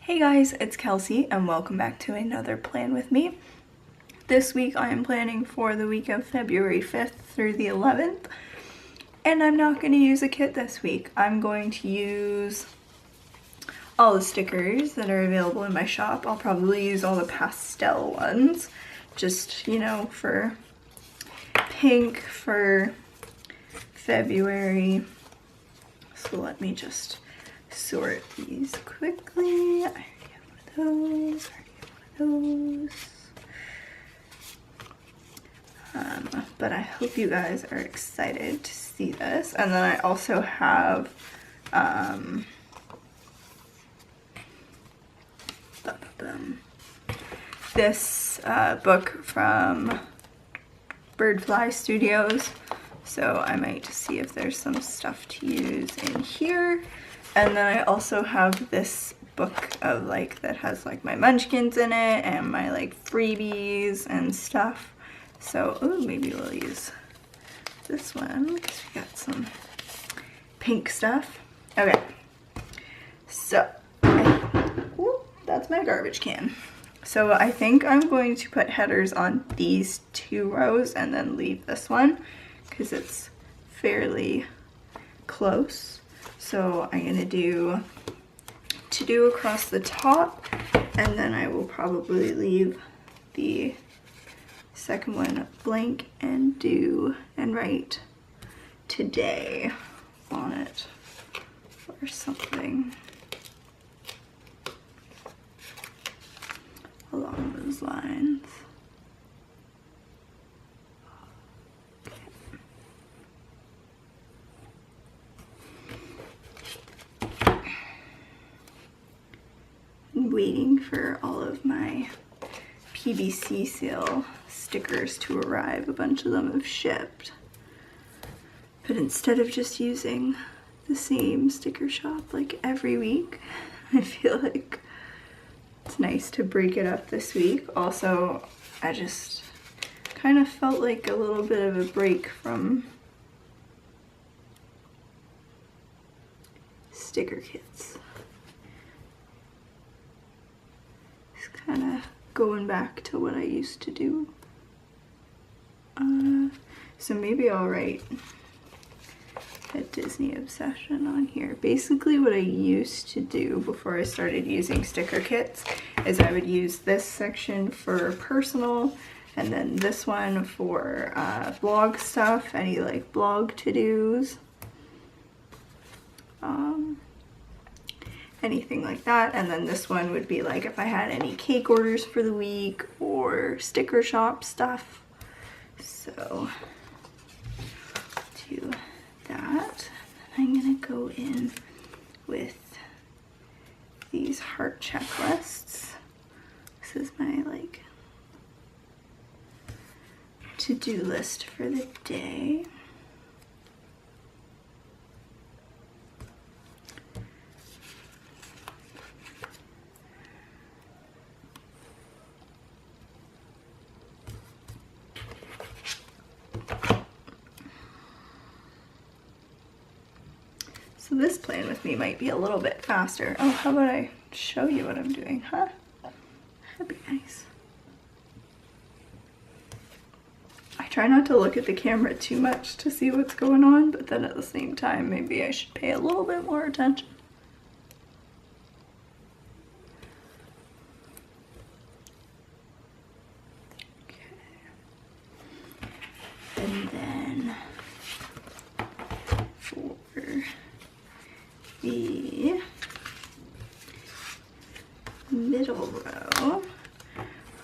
Hey guys, it's Kelsey and welcome back to another plan with me. This week I am planning for the week of February 5th through the 11th, and I'm not going to use a kit this week. I'm going to use all the stickers that are available in my shop. I'll probably use all the pastel ones, just, you know, for pink for February. So let me just sort these quickly. I already have one of those, but I hope you guys are excited to see this. And then I also have this book from Birdfly Studios, so I might see if there's some stuff to use in here. And then I also have this book of that has my munchkins in it and my freebies and stuff. So maybe we'll use this one because we got some pink stuff. Okay, so that's my garbage can. So I think I'm going to put headers on these two rows and then leave this one because it's fairly close. So I'm gonna do across the top, and then I will probably leave the second one blank and write today on it or something along those lines. Waiting for all of my PBC sale stickers to arrive. A bunch of them have shipped, but instead of just using the same sticker shop every week, I feel like it's nice to break it up this week. Also, I just kind of felt like a little bit of a break from sticker kits. Kind of going back to what I used to do. So maybe I'll write a Disney obsession on here. Basically what I used to do before I started using sticker kits is I would use this section for personal and then this one for blog stuff, any blog to-dos. Anything like that, and then this one would be if I had any cake orders for the week or sticker shop stuff. So do that. I'm gonna go in with these heart checklists. This is my to-do list for the day. So this plan with me might be a little bit faster. Oh, how about I show you what I'm doing, huh? That'd be nice. I try not to look at the camera too much to see what's going on, but then at the same time, maybe I should pay a little bit more attention. Okay. And then for the middle row,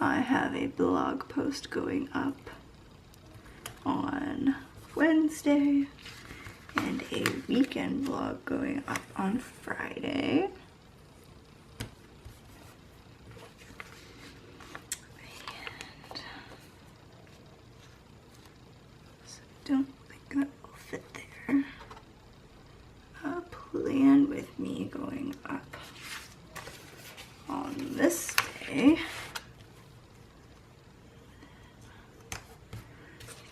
I have a blog post going up on Wednesday and a weekend blog going up on Friday. And so I don't think that will fit there. Plan with me going up on this day. I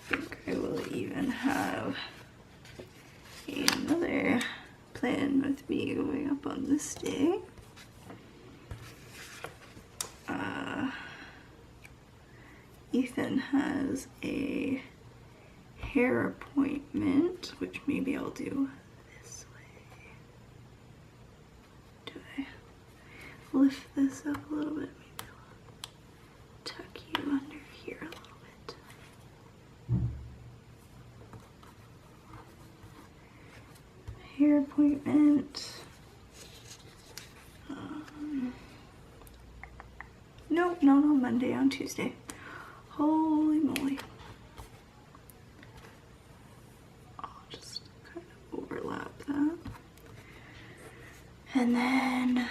think I will even have another plan with me going up on this day. then has a hair appointment, which maybe I'll do this way. Do I lift this up a little bit? Maybe I'll tuck you under here a little bit. Hair appointment. Nope, not on Monday, on Tuesday. Holy moly. I'll just kind of overlap that. And then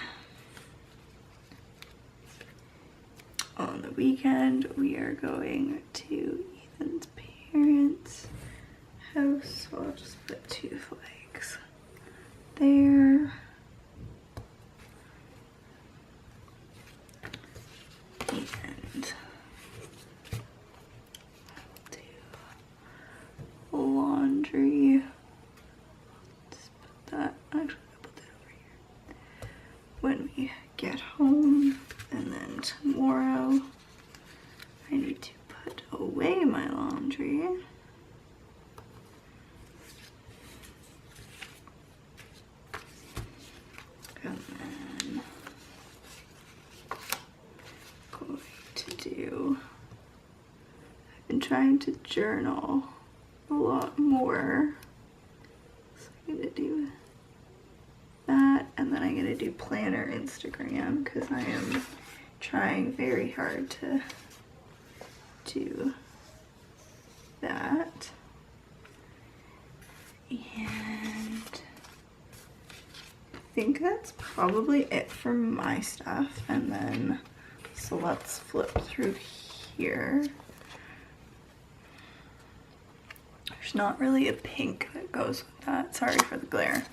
on the weekend, we are going to Ethan's parents' house. So I'll just put 2 flags there. And do laundry. Just put that, actually I'll put that over here. When we get home, and then tomorrow I need to put away my laundry. And then going to do, I've been trying to journal a lot more. So I'm gonna do that, and then I'm gonna do planner Instagram because I am trying very hard to do that. And I think that's probably it for my stuff. And then, so let's flip through here. There's not really a pink that goes with that. Sorry for the glare.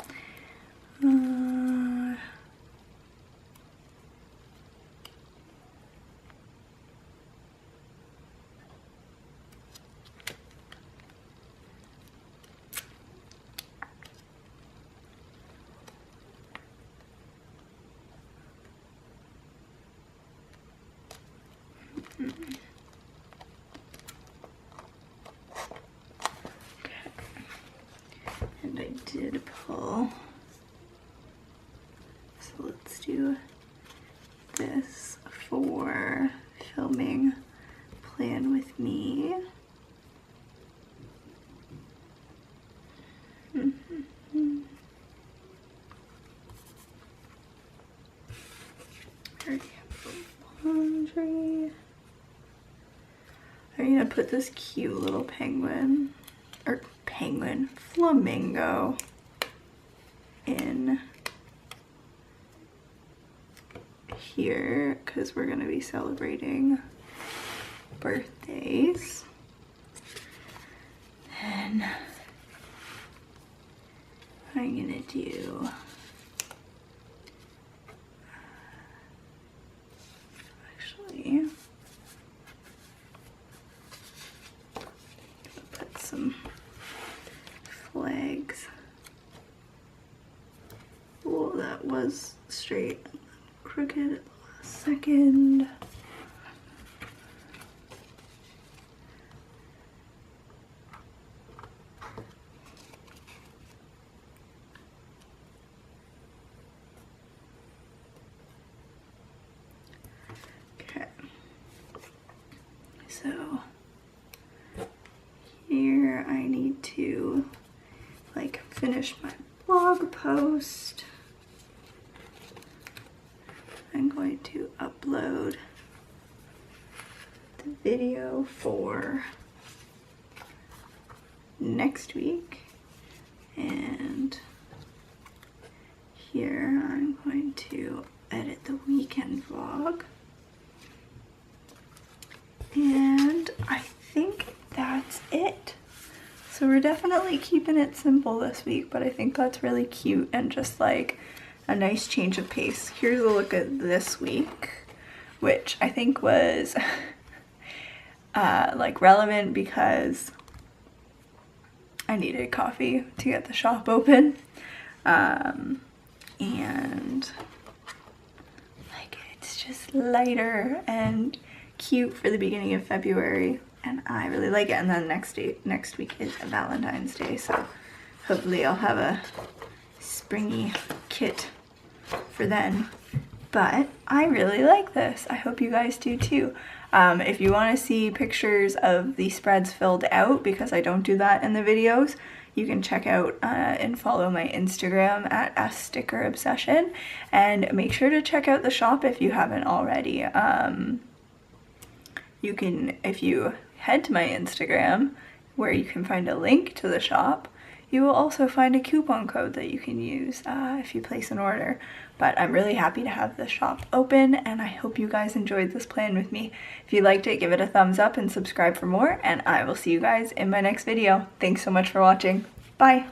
And I did pull, so let's do this for filming Plan With Me. Already have the laundry. I'm gonna put this cute little flamingo in here because we're gonna be celebrating birthdays. Then I'm gonna do actually put some flags. Oh, that was straight and then crooked at the last second. Okay, so here I need to finish my blog post. I'm going to upload the video for next week, and here I'm going to edit the weekend vlog, and I think that's it. So we're definitely keeping it simple this week, but I think that's really cute and just like a nice change of pace. Here's a look at this week, which I think was relevant because I needed coffee to get the shop open. And it's just lighter and cute for the beginning of February. and I really like it. And then next week is Valentine's Day, so hopefully I'll have a springy kit for then. But I really like this. I hope you guys do too. If you want to see pictures of the spreads filled out, because I don't do that in the videos, you can check out and follow my Instagram at AStickerObsession, and make sure to check out the shop if you haven't already. You can, if you head to my Instagram, where you can find a link to the shop, you will also find a coupon code that you can use if you place an order. But I'm really happy to have the shop open, and I hope you guys enjoyed this plan with me. If you liked it, give it a thumbs up and subscribe for more, and I will see you guys in my next video. Thanks so much for watching. Bye!